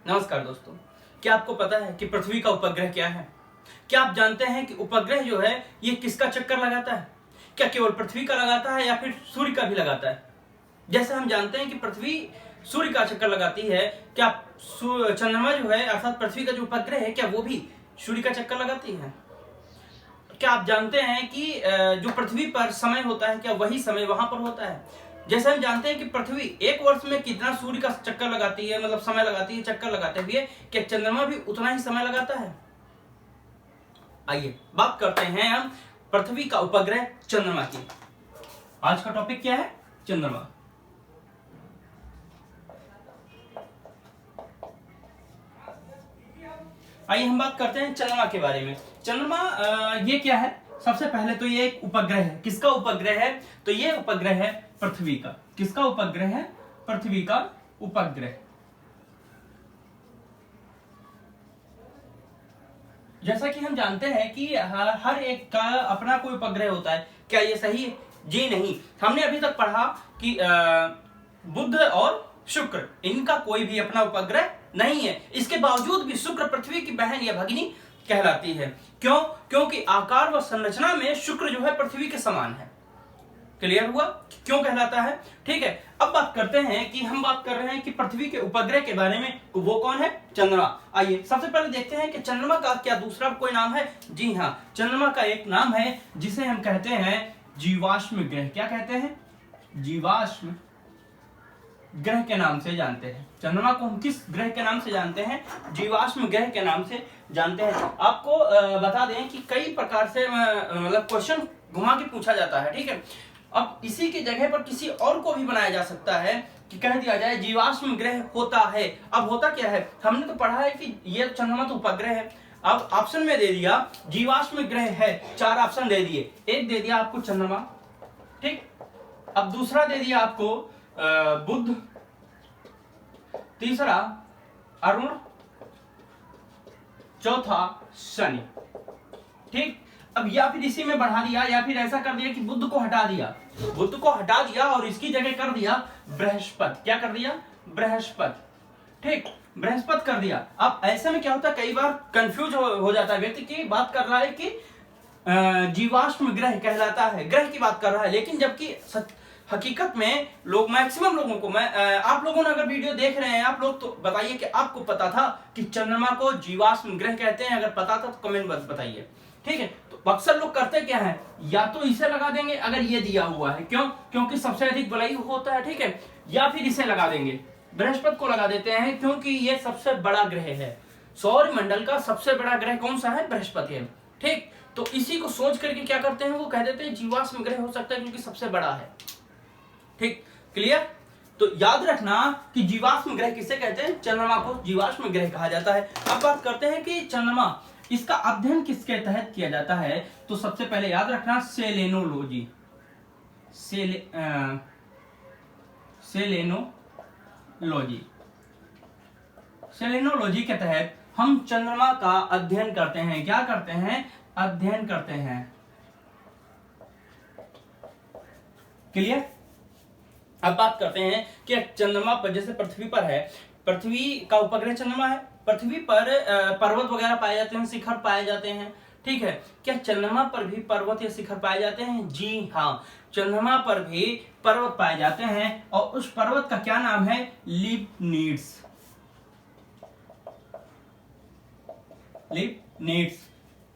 नमस्कार दोस्तों, क्या आपको पता है कि पृथ्वी का उपग्रह क्या है? क्या आप जानते हैं कि उपग्रह जो है ये किसका चक्कर लगाता है? क्या केवल पृथ्वी का लगाता है या फिर सूर्य का भी लगाता है? जैसे हम जानते हैं कि पृथ्वी सूर्य का चक्कर लगाती है, क्या चंद्रमा जो है अर्थात पृथ्वी का जो उपग्रह है क्या वो भी सूर्य का चक्कर लगाती है? क्या आप जानते हैं कि जो पृथ्वी पर समय होता है क्या वही समय वहां पर होता है? जैसे हम जानते हैं कि पृथ्वी एक वर्ष में कितना सूर्य का चक्कर लगाती है, मतलब समय लगाती है चक्कर लगाते हुए, क्या चंद्रमा भी उतना ही समय लगाता है? आइए बात करते हैं हम पृथ्वी का उपग्रह चंद्रमा की। आज का टॉपिक क्या है? चंद्रमा। आइए हम बात करते हैं चंद्रमा के बारे में। चंद्रमा ये क्या है? सबसे पहले तो ये एक उपग्रह है। किसका उपग्रह है? तो ये उपग्रह है पृथ्वी का। किसका उपग्रह है? पृथ्वी का उपग्रह। जैसा कि हम जानते हैं कि हर एक का अपना कोई उपग्रह होता है। क्या ये सही है? जी नहीं। हमने अभी तक पढ़ा कि बुध और शुक्र, इनका कोई भी अपना उपग्रह नहीं है। इसके बावजूद भी शुक्र पृथ्वी की बहन या भगिनी कहलाती है। क्यों? क्योंकि आकार व संरचना में शुक्र जो है पृथ्वी के समान है। क्लियर हुआ क्यों कहलाता है? ठीक है, अब बात करते हैं कि हम बात कर रहे हैं कि पृथ्वी के उपग्रह के बारे में। वो कौन है? चंद्रमा। आइए सबसे पहले देखते हैं कि चंद्रमा का क्या दूसरा कोई नाम है? जी हाँ, चंद्रमा का एक नाम है जिसे हम कहते हैं जीवाश्म ग्रह। क्या कहते हैं? जीवाश्म ग्रह के नाम से जानते हैं। चंद्रमा को हम किस ग्रह के नाम से जानते हैं? जीवाश्म ग्रह के नाम से जानते हैं। आपको बता दें कि कई प्रकार से मतलब क्वेश्चन घुमा के पूछा जाता है। ठीक है, अब इसी की जगह पर किसी और को भी बनाया जा सकता है कि कह दिया जाए जीवाश्म ग्रह होता है। अब होता क्या है? हमने तो पढ़ा है कि ये चंद्रमा तो उपग्रह है। अब ऑप्शन में दे दिया जीवाश्म ग्रह है, 4 ऑप्शन दे दिए। एक दे दिया आपको चंद्रमा, ठीक। अब दूसरा दे दिया आपको बुध, तीसरा अरुण, चौथा शनि। ठीक, अब या फिर इसी में बढ़ा दिया या फिर ऐसा कर दिया कि बुध को हटा दिया, बुध को हटा दिया और इसकी जगह कर दिया बृहस्पति। क्या कर दिया? बृहस्पति। ठीक, बृहस्पति कर दिया। अब ऐसे में क्या होता है, कई बार कंफ्यूज हो जाता है व्यक्ति की बात कर रहा है कि जीवाश्म ग्रह कहलाता है, ग्रह की बात कर रहा है, लेकिन जबकि हकीकत में लोग, मैक्सिमम लोगों को, आप लोगों ने अगर वीडियो देख रहे हैं आप लोग, तो बताइए कि आपको पता था कि चंद्रमा को जीवाश्म ग्रह कहते हैं? अगर पता था तो कमेंट बॉक्स बताइए। ठीक है, तो अक्सर लोग करते क्या है, या तो इसे लगा देंगे अगर ये दिया हुआ है, क्यों? क्योंकि सबसे अधिक बलय होता है। ठीक है, या फिर इसे लगा देंगे, बृहस्पति को लगा देते हैं क्योंकि ये सबसे बड़ा ग्रह है। सौर मंडल का सबसे बड़ा ग्रह कौन सा है? बृहस्पति है। ठीक, तो इसी को सोच करके क्या करते हैं, वो कह देते हैं जीवाश्म ग्रह हो सकता है क्योंकि सबसे बड़ा है। ठीक, क्लियर? तो याद रखना कि जीवाश्म ग्रह किसे कहते हैं? चंद्रमा को जीवाश्म ग्रह कहा जाता है। अब बात करते हैं कि चंद्रमा, इसका अध्ययन किसके तहत किया जाता है? तो सबसे पहले याद रखना सेलेनोलॉजी, सेलेनोलॉजी, सेलेनोलॉजी के तहत हम चंद्रमा का अध्ययन करते हैं। क्या करते हैं? अध्ययन करते हैं। क्लियर? अब बात करते हैं कि चंद्रमा पर, जैसे पृथ्वी पर है, पृथ्वी का उपग्रह चंद्रमा है, पृथ्वी पर पर्वत वगैरह पाए जाते हैं, शिखर पाए जाते हैं। ठीक है, क्या चंद्रमा पर भी पर्वत या शिखर पाए जाते हैं? जी हाँ, चंद्रमा पर भी पर्वत पाए जाते हैं और उस पर्वत का क्या नाम है? लीबनिट्ज। लीबनिट्ज।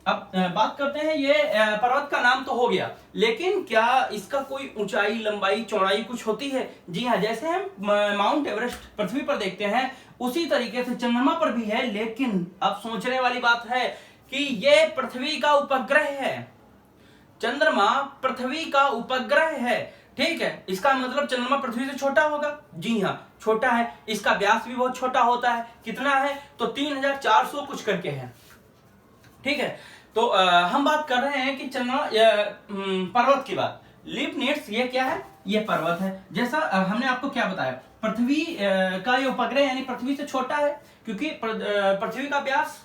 अब बात करते हैं, ये पर्वत का नाम तो हो गया, लेकिन क्या इसका कोई ऊंचाई, लंबाई, चौड़ाई कुछ होती है? जी हाँ, जैसे हम माउंट एवरेस्ट पृथ्वी पर देखते हैं उसी तरीके से चंद्रमा पर भी है। लेकिन अब सोचने वाली बात है कि ये पृथ्वी का उपग्रह है। चंद्रमा पृथ्वी का उपग्रह है। ठीक है, इसका मतलब चंद्रमा पृथ्वी से छोटा होगा? जी हाँ, छोटा है। इसका व्यास भी बहुत छोटा होता है। कितना है? तो 3400 कुछ करके है। ठीक है, तो हम बात कर रहे हैं कि चंद्रमा पर्वत की बात। लीबनिट्ज ये क्या है? ये पर्वत है। जैसा हमने आपको क्या बताया, पृथ्वी का ये उपग्रह यानी पृथ्वी से छोटा है क्योंकि पृथ्वी का व्यास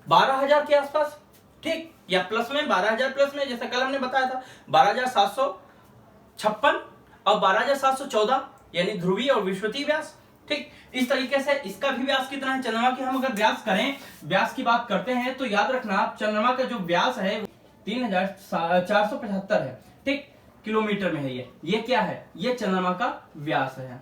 12,000 के आसपास, ठीक, या प्लस में 12,000 प्लस में, जैसा कल हमने बताया था 12,756 और 12,714 यानी ध्रुवीय और विषुवतीय व्यास। ठीक, इस तरीके से इसका भी व्यास कितना है, चंद्रमा की हम अगर व्यास करें, व्यास की बात करते हैं तो याद रखना चंद्रमा का जो व्यास है 3475 है, ठीक, किलोमीटर में है। ये क्या है, ये चंद्रमा का व्यास है,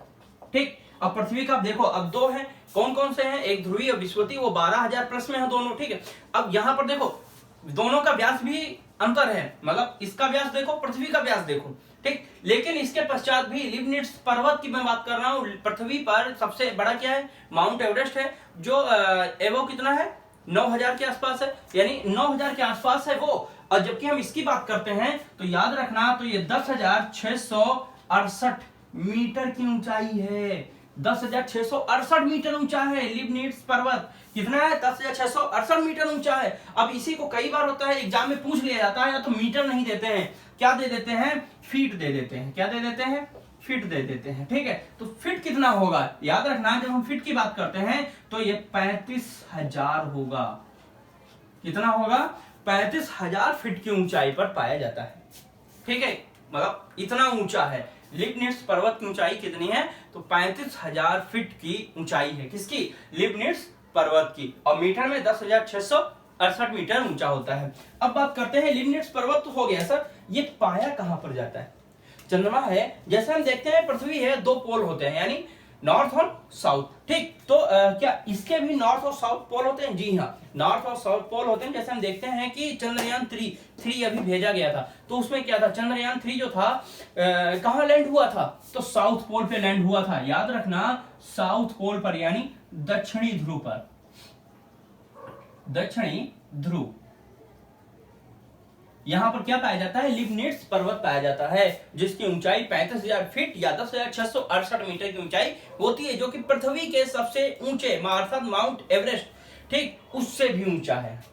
ठीक। अब पृथ्वी का देखो, अब दो है, कौन कौन से हैं, एक ध्रुवीय और विषुवतीय, वो 12,000 प्लस में है दोनों, ठीक है। अब यहां पर देखो दोनों का व्यास भी अंतर है, मतलब इसका व्यास देखो, पृथ्वी का व्यास देखो, ठीक। लेकिन इसके पश्चात भी लिबनिट्ज पर्वत की मैं बात कर रहा हूं, पृथ्वी पर सबसे बड़ा क्या है, माउंट एवरेस्ट है, जो एवो कितना है, 9,000 के आसपास है, यानी 9,000 के आसपास है वो। और जबकि हम इसकी बात करते हैं तो याद रखना, तो ये 10,668 मीटर की ऊंचाई है, 10,668 मीटर ऊंचा है लिबनिट्ज पर्वत। कितना है, 10,668 मीटर ऊंचा है। अब इसी को कई बार होता है एग्जाम में पूछ लिया जाता है, या तो मीटर नहीं देते हैं, क्या दे देते हैं, फीट दे देते हैं, क्या दे देते हैं, फीट दे देते हैं, ठीक है। तो फीट कितना होगा, याद रखना जब हम फीट की बात करते हैं तो ये 35,000 होगा। कितना होगा, 35,000 फीट की ऊंचाई पर पाया जाता है, ठीक है, मतलब इतना ऊंचा है। लिबनिट्ज पर्वत की ऊंचाई कितनी है, तो 35,000 फीट की ऊंचाई है, किसकी, लिबनिट्ज पर्वत की, और मीटर में 10,668 मीटर ऊंचा होता है। अब बात करते हैं, लिबनिट्ज पर्वत तो हो गया सर, ये पाया कहां पर जाता है, चंद्रमा है, जैसे हम देखते हैं पृथ्वी है, दो पोल होते हैं, यानी नॉर्थ और साउथ, ठीक। तो क्या इसके भी नॉर्थ और साउथ पोल होते हैं, जी हाँ, नॉर्थ और साउथ पोल होते हैं। जैसे हम देखते हैं कि चंद्रयान 3 अभी भेजा गया था, तो उसमें क्या था, चंद्रयान 3 जो था कहां लैंड हुआ था, तो साउथ पोल पे लैंड हुआ था, याद रखना साउथ पोल पर, यानी दक्षिणी ध्रुव पर, दक्षिणी ध्रुव। यहां पर क्या पाया जाता है, लिबनिट्ज पर्वत पाया जाता है, जिसकी ऊंचाई 35,000 फीट या 10,668 मीटर की ऊंचाई होती है, जो कि पृथ्वी के सबसे ऊंचे अर्थात माउंट एवरेस्ट, ठीक, उससे भी ऊंचा है,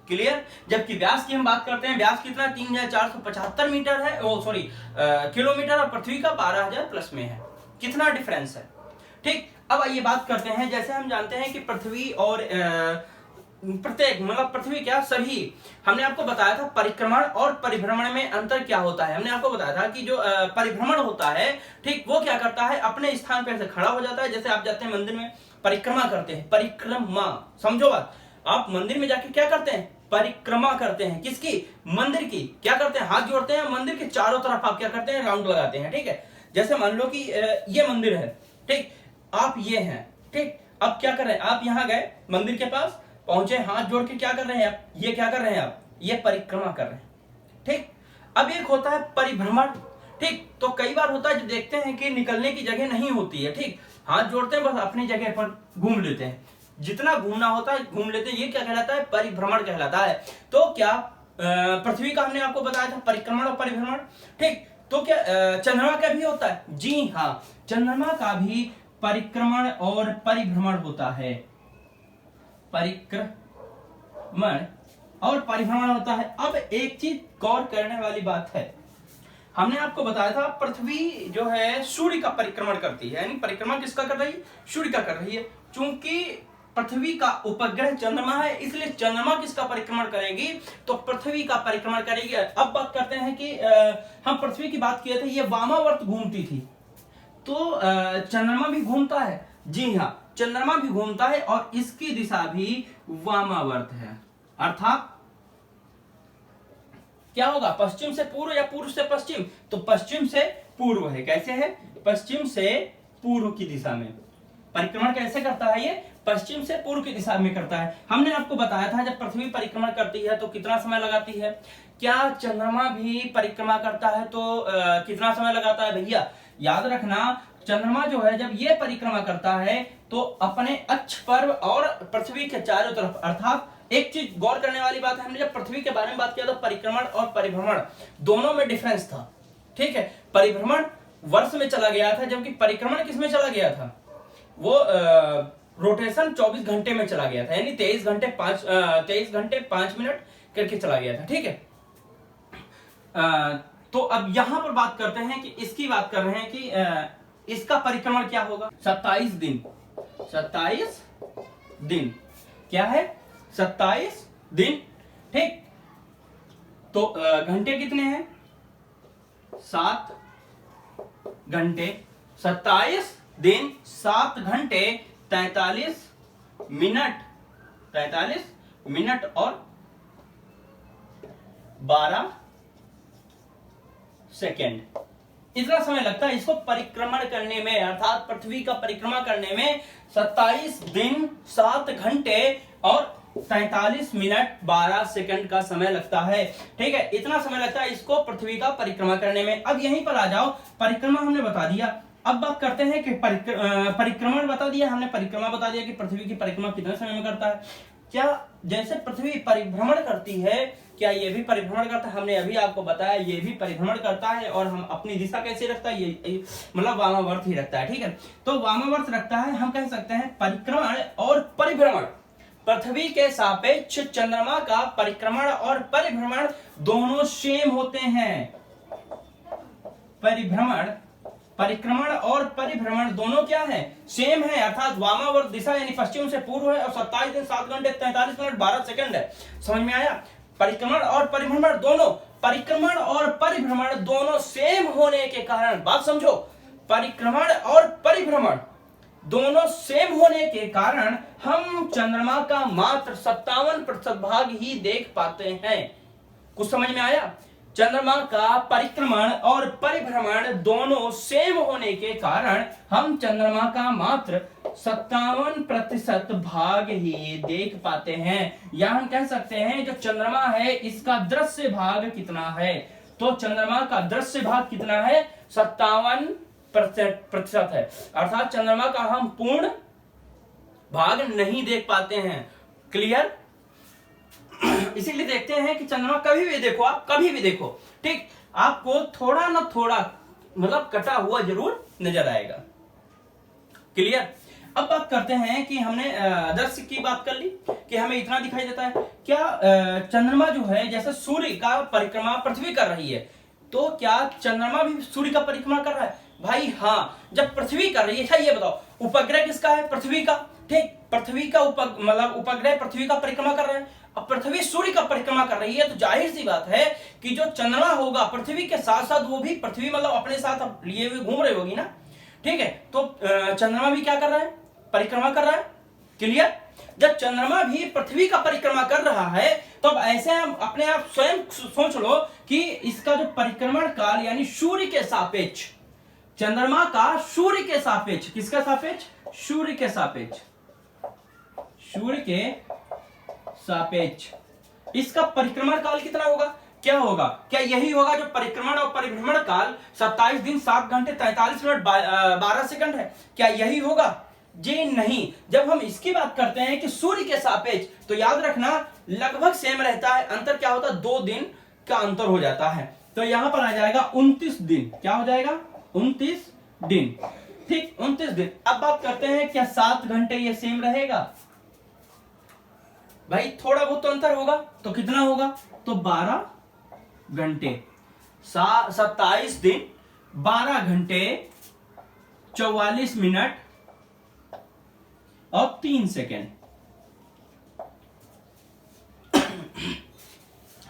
क्लियर। जबकि व्यास की हम बात करते हैं, व्यास कितना, 3,475 मीटर है, ओ सॉरी किलोमीटर, और पृथ्वी का 12,000 प्लस में है, कितना डिफरेंस है, ठीक। अब आइए बात करते हैं, जैसे हम जानते हैं कि पृथ्वी और प्रत्येक, मतलब पृथ्वी क्या, सभी, हमने आपको बताया था परिक्रमण और परिभ्रमण में अंतर क्या होता है। हमने आपको बताया था कि जो परिभ्रमण होता है, ठीक, वो क्या करता है, अपने स्थान पर से खड़ा हो जाता है। जैसे आप जाते हैं मंदिर में, परिक्रमा करते हैं, परिक्रमा, समझो बात, आप मंदिर में जाके क्या करते हैं, परिक्रमा करते हैं, किसकी, मंदिर की, क्या करते हैं, हाथ जोड़ते हैं, मंदिर के चारों तरफ आप क्या करते हैं, राउंड लगाते हैं, ठीक है। जैसे मान लो कि ये मंदिर है, ठीक, आप ये हैं, ठीक, अब क्या कर रहे हैं, आप यहां गए मंदिर के पास पहुंचे, हाथ जोड़ के क्या कर रहे हैं आप, ये क्या कर रहे हैं आप, ये परिक्रमा कर रहे हैं, ठीक। अब एक होता है परिभ्रमण, ठीक, तो कई बार होता है जो देखते हैं कि निकलने की जगह नहीं होती है, ठीक, हाथ जोड़ते हैं, बस अपनी जगह पर घूम लेते हैं, जितना घूमना होता है घूम लेते हैं, ये क्या कहलाता है, परिभ्रमण कहलाता है। तो क्या पृथ्वी का हमने आपको बताया था परिक्रमण और परिभ्रमण, ठीक, तो क्या चंद्रमा का भी होता है, जी हाँ, चंद्रमा का भी परिक्रमण और परिभ्रमण होता है, परिक्रमण और परिभ्रमण होता है। अब एक चीज गौर करने वाली बात है, हमने आपको बताया था पृथ्वी जो है सूर्य का परिक्रमण करती है, यानी परिक्रमा किसका कर रही है, सूर्य का कर रही है। चूंकि पृथ्वी का उपग्रह चंद्रमा है, इसलिए चंद्रमा किसका परिक्रमण करेगी, तो पृथ्वी का परिक्रमण करेगी। अब बात करते हैं कि हम पृथ्वी की बात किए थे, ये वामावर्त घूमती थी, तो चंद्रमा भी घूमता है, जी हाँ, चंद्रमा भी घूमता है, और इसकी दिशा भी वामावर्त है, अर्थात क्या होगा, पश्चिम से पूर्व या पूर्व से पश्चिम, तो पश्चिम से पूर्व है, कैसे है, पश्चिम से पूर्व की दिशा में परिक्रमण कैसे करता है, ये पश्चिम से पूर्व की दिशा में करता है। हमने आपको बताया था जब पृथ्वी परिक्रमण करती है तो कितना समय लगाती है, क्या चंद्रमा भी परिक्रमा करता है तो कितना समय लगाता है भैया, याद रखना चंद्रमा जो है जब ये परिक्रमा करता है तो अपने अक्ष पर और पृथ्वी के चारों तरफ, अर्थात एक चीज गौर करने वाली बात है, हमने जब पृथ्वी के बारे में बात किया तो परिक्रमण और परिभ्रमण दोनों में डिफरेंस था, ठीक है। परिभ्रमण वर्ष में चला गया था, जबकि परिक्रमण किस में चला गया था, वो रोटेशन 24 घंटे में चला गया था, यानी 23 घंटे 5 मिनट करके चला गया था, ठीक है। तो अब यहां पर बात करते हैं कि इसकी बात कर रहे हैं कि इसका परिक्रमण क्या होगा, 27 दिन, 27 दिन क्या है, 27 दिन, ठीक। तो घंटे कितने हैं, 7 घंटे, 27 दिन 7 घंटे 43 मिनट और 12 सेकेंड, इतना समय लगता है इसको परिक्रमण करने में, अर्थात पृथ्वी का परिक्रमा करने में 27 दिन 7 घंटे और 43 मिनट 12 सेकंड का समय लगता है। ठीक है, इतना समय लगता है इसको पृथ्वी का परिक्रमा करने में। अब यहीं पर आ जाओ, परिक्रमा हमने बता दिया, अब बात करते हैं कि परिक्रमण बता दिया हमने, परिक्रमा बता दिया कि पृथ्वी की परिक्रमा कितने समय में करता है। क्या जैसे पृथ्वी परिभ्रमण करती है, क्या ये भी परिभ्रमण करता है? हमने अभी आपको बताया ये भी परिभ्रमण करता है। और हम अपनी दिशा कैसे रखता है? ये मतलब वामावर्त ही रखता है। ठीक है, तो वामावर्त रखता है। हम कह सकते हैं परिक्रमण और परिभ्रमण, पृथ्वी के सापेक्ष चंद्रमा का परिक्रमण और परिभ्रमण दोनों सेम होते हैं। परिक्रमण और परिभ्रमण दोनों क्या है? सेम है, अर्थात वामावर्त दिशा यानी पश्चिम से पूर्व है और 27 दिन 7 घंटे 43 मिनट 12 सेकंड है। समझ में आया? परिक्रमण और परिभ्रमण दोनों सेम होने के कारण, बात समझो, परिक्रमण और परिभ्रमण दोनों सेम होने के कारण हम चंद्रमा का मात्र 57% भाग ही देख पाते हैं। कुछ समझ में आया? चंद्रमा का परिक्रमण और परिभ्रमण दोनों सेम होने के कारण हम चंद्रमा का मात्र 57% भाग ही देख पाते हैं। या हम कह सकते हैं जो चंद्रमा है इसका दृश्य भाग कितना है? तो चंद्रमा का दृश्य भाग कितना है? 57% है, अर्थात चंद्रमा का हम पूर्ण भाग नहीं देख पाते हैं। क्लियर? इसीलिए देखते हैं कि चंद्रमा कभी भी देखो, आप कभी भी देखो, ठीक, आपको थोड़ा ना थोड़ा मतलब कटा हुआ जरूर नजर आएगा। क्लियर? अब बात करते हैं कि हमने दृश्य की बात कर ली कि हमें इतना दिखाई देता है। क्या चंद्रमा जो है, जैसे सूर्य का परिक्रमा पृथ्वी कर रही है, तो क्या चंद्रमा भी सूर्य का परिक्रमा कर रहा है? भाई हाँ, जब पृथ्वी कर रही है। अच्छा ये बताओ, उपग्रह किसका है? पृथ्वी का। ठीक, पृथ्वी का उपग्रह पृथ्वी का परिक्रमा कर रहे हैं। अब पृथ्वी सूर्य का परिक्रमा कर रही है, तो जाहिर सी बात है कि जो चंद्रमा होगा पृथ्वी के साथ साथ वो भी, पृथ्वी मतलब अपने साथ लिए हुए घूम रही होगी ना। ठीक है, तो चंद्रमा भी क्या कर रहा है? परिक्रमा कर रहा है। क्लियर? जब चंद्रमा भी पृथ्वी का परिक्रमा कर रहा है, तो अब ऐसे हम अपने आप स्वयं सोच लो कि इसका जो परिक्रमण काल यानी सूर्य के सापेक्ष, चंद्रमा का सूर्य के सापेक्ष, किसका सापेक्ष? सूर्य के सापेक्ष, सूर्य के सापेक्ष इसका परिक्रमण काल कितना होगा? क्या होगा? क्या यही होगा जो परिक्रमण और परिभ्रमण काल 27 दिन 7 घंटे 43 मिनट 12 सेकंड है? क्या यही होगा? जी नहीं। जब हम इसकी बात करते हैं कि सूर्य के सापेक्ष, तो याद रखना लगभग सेम रहता है। अंतर क्या होता है? 2 दिन का अंतर हो जाता है। तो यहां पर आ जाएगा 29 दिन। क्या हो जाएगा? 29 दिन। ठीक, 29 दिन। अब बात करते हैं क्या 7 घंटे ये सेम रहेगा? भाई थोड़ा बहुत तो अंतर होगा, तो कितना होगा? तो 12 घंटे, 27 दिन 12 घंटे 44 मिनट और 3 सेकेंड।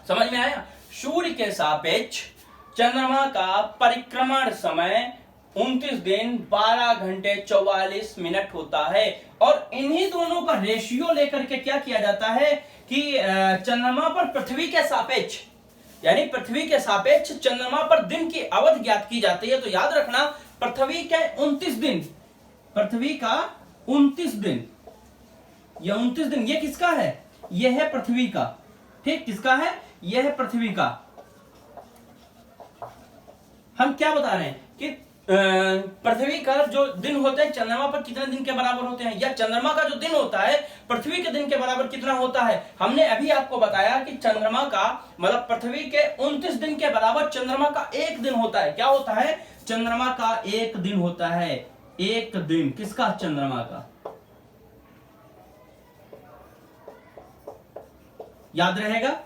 समझ में आया? सूर्य के सापेक्ष चंद्रमा का परिक्रमण समय 29 दिन 12 घंटे 44 मिनट होता है। और इन्हीं दोनों का रेशियो लेकर के क्या किया जाता है कि चंद्रमा पर पृथ्वी के सापेक्ष, यानी पृथ्वी के सापेक्ष चंद्रमा पर दिन की अवधि ज्ञात की जाती है। तो याद रखना पृथ्वी के 29 दिन, पृथ्वी का 29 दिन, यह 29 दिन ये किसका है? यह है पृथ्वी का। ठीक, किसका है? यह है पृथ्वी का। हम क्या बता रहे हैं कि पृथ्वी का जो दिन होते हैं चंद्रमा पर कितने दिन के बराबर होते हैं, या चंद्रमा का जो दिन होता है पृथ्वी के दिन के बराबर कितना होता है। हमने अभी आपको बताया कि चंद्रमा का मतलब पृथ्वी के 29 दिन के बराबर चंद्रमा का 1 दिन होता है। क्या होता है? चंद्रमा का 1 दिन होता है। 1 दिन किसका? चंद्रमा का। याद रहेगा?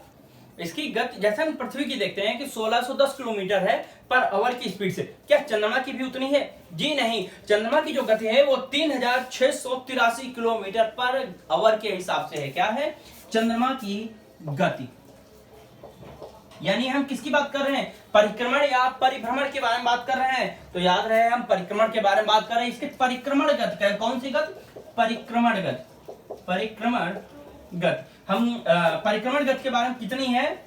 इसकी गति जैसे हम पृथ्वी की देखते हैं कि 1610 किलोमीटर है पर आवर की स्पीड से, क्या चंद्रमा की भी उतनी है? जी नहीं। चंद्रमा की जो गति है वो 3683 किलोमीटर पर आवर के हिसाब से है। क्या है? चंद्रमा की गति। यानी हम किसकी बात कर रहे हैं, परिक्रमण या परिभ्रमण के बारे में बात कर रहे हैं। तो याद रहे हम परिक्रमण के बारे में बात कर रहे हैं। इसके परिक्रमण गति, कौन सी गति, परिक्रमण गति, परिक्रमण गति। हम परिक्रमण गति के बारे में कितनी है,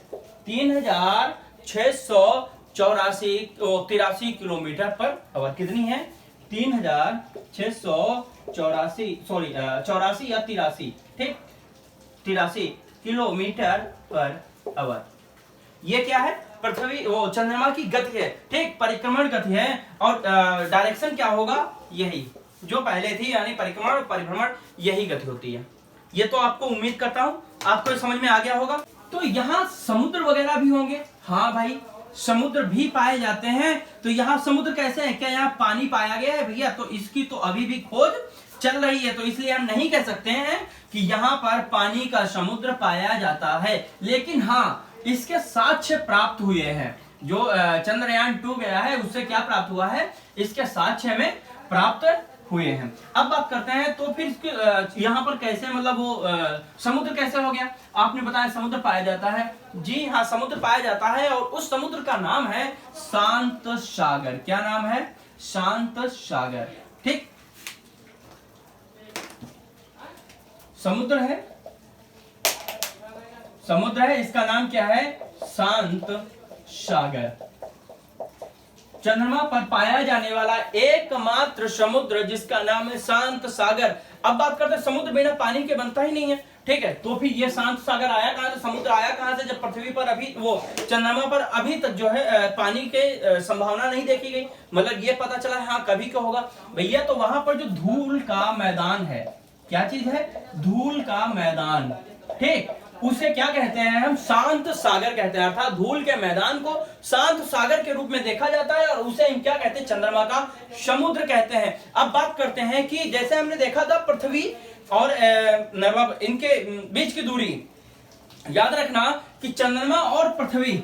3683 किलोमीटर पर आवर। कितनी है, 84 या 83, ठीक, 83 किलोमीटर पर आवर। ये क्या है, पृथ्वी वो चंद्रमा की गति है, ठीक, परिक्रमण गति है। और डायरेक्शन क्या होगा, यही जो पहले थी, यानी परिक्रमण और परिभ्रमण यही गति होती है। ये तो आपको उम्मीद करता हूं आपको समझ में आ गया होगा। तो यहाँ समुद्र वगैरह भी होंगे, हाँ भाई समुद्र भी पाए जाते हैं। तो यहाँ समुद्र कैसे है, क्या यहाँ पानी पाया गया है भैया, तो इसकी तो अभी भी खोज चल रही है। तो इसलिए हम नहीं कह सकते हैं कि यहाँ पर पानी का समुद्र पाया जाता है। लेकिन हाँ, इसके साक्ष्य प्राप्त हुए हैं। जो चंद्रयान 2 गया है उससे क्या प्राप्त हुआ है, इसके साक्ष्य हमें प्राप्त हुए हैं। अब बात करते हैं तो फिर यहाँ पर कैसे, मतलब वो समुद्र कैसे हो गया। आपने बताया समुद्र पाया जाता है, जी हाँ समुद्र पाया जाता है। और उस समुद्र का नाम है शांत सागर। क्या नाम है, शांत सागर, ठीक। समुद्र है, समुद्र है, इसका नाम क्या है, शांत सागर। चंद्रमा पर पाया जाने वाला एकमात्र समुद्र जिसका नाम है शांत सागर। अब बात करते हैं, समुद्र बिना पानी के बनता ही नहीं है, ठीक है। तो फिर ये शांत सागर आया कहां से, समुद्र आया कहां से, जब पृथ्वी पर अभी वो चंद्रमा पर अभी तक जो है पानी के संभावना नहीं देखी गई। मतलब ये पता चला हाँ कभी का होगा भैया। तो वहां पर जो धूल का मैदान है, क्या चीज है, धूल का मैदान, ठीक, उसे क्या कहते हैं हम, शांत सागर कहते हैं। अर्थात धूल के मैदान को शांत सागर के रूप में देखा जाता है और उसे हम क्या कहते हैं, चंद्रमा का समुद्र कहते हैं। अब बात करते हैं कि जैसे हमने देखा था पृथ्वी और इनके बीच की दूरी, याद रखना कि चंद्रमा और पृथ्वी,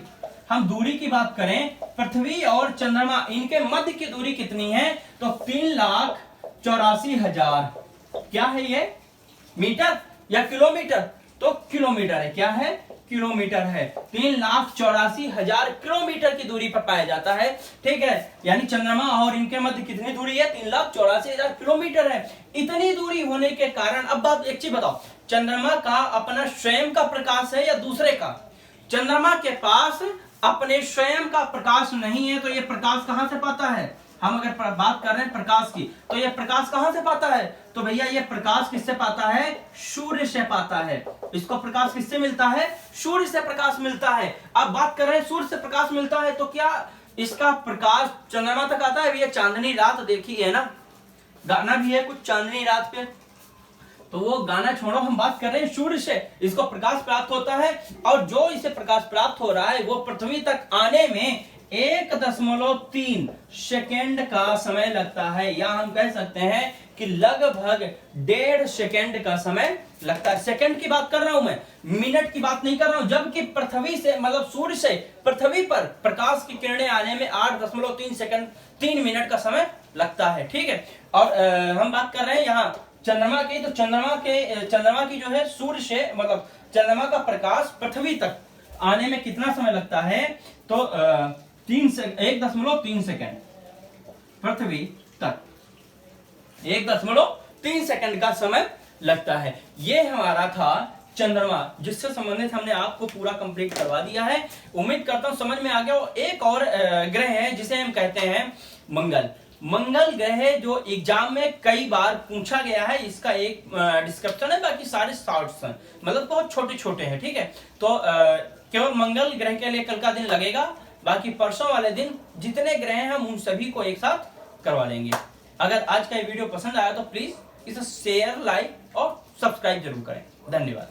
हम दूरी की बात करें, पृथ्वी और चंद्रमा इनके मध्य की दूरी कितनी है, तो 3,84,000। क्या है ये, मीटर या किलोमीटर, तो किलोमीटर है। क्या है, किलोमीटर है। 3,84,000 किलोमीटर की दूरी पर पाया जाता है, ठीक है। यानी चंद्रमा और इनके मध्य कितनी दूरी है, 3,84,000 किलोमीटर है। इतनी दूरी होने के कारण, अब बात एक चीज बताओ, चंद्रमा का अपना स्वयं का प्रकाश है या दूसरे का। चंद्रमा के पास अपने स्वयं का प्रकाश नहीं है, तो ये प्रकाश कहां से पाता है। हम अगर बात कर रहे हैं प्रकाश की, तो ये प्रकाश कहां से पाता है, तो भैया ये प्रकाश किससे पाता है, सूर्य से पाता है। इसको प्रकाश किससे मिलता है, सूर्य से प्रकाश मिलता है। अब बात कर रहे हैं सूर्य से प्रकाश मिलता है, तो क्या इसका प्रकाश चंद्रमा तक आता है भैया। चांदनी रात देखी है ना, गाना भी है कुछ चांदनी रात पे, तो वो गाना छोड़ो, हम बात कर रहे हैं सूर्य से इसको प्रकाश प्राप्त होता है। और जो इसे प्रकाश प्राप्त हो रहा है वो पृथ्वी तक आने में 1.3 सेकेंड का समय लगता है, या हम कह सकते हैं कि लगभग 1.5 सेकेंड का समय लगता है। सेकेंड की बात कर रहा हूं मैं, मिनट की बात नहीं कर रहा हूं। जबकि पृथ्वी से, मतलब सूर्य से पृथ्वी पर प्रकाश की किरणें आने में 8.3 सेकंड 3 मिनट का समय लगता है, ठीक है। और हम बात कर रहे हैं यहाँ चंद्रमा की, तो चंद्रमा की जो है सूर्य से, मतलब चंद्रमा का प्रकाश पृथ्वी तक आने में कितना समय लगता है, तो 1.3 सेकेंड पृथ्वी तक 1.3 सेकेंड का समय लगता है। ये हमारा था चंद्रमा, जिससे संबंधित हमने आपको पूरा कंप्लीट करवा दिया है। उम्मीद करता हूं समझ में आ गया। एक और ग्रह है जिसे हम कहते हैं मंगल। मंगल ग्रह जो एग्जाम में कई बार पूछा गया है, इसका एक डिस्क्रिप्शन है, बाकी सारे शॉर्ट्स हैं, मतलब बहुत छोटे छोटे हैं, ठीक है। तो केवल मंगल ग्रह के लिए कल का दिन लगेगा, बाकी परसों वाले दिन जितने ग्रह हैं हम उन सभी को एक साथ करवा लेंगे। अगर आज का ये वीडियो पसंद आया तो प्लीज इसे शेयर, लाइक और सब्सक्राइब जरूर करें। धन्यवाद।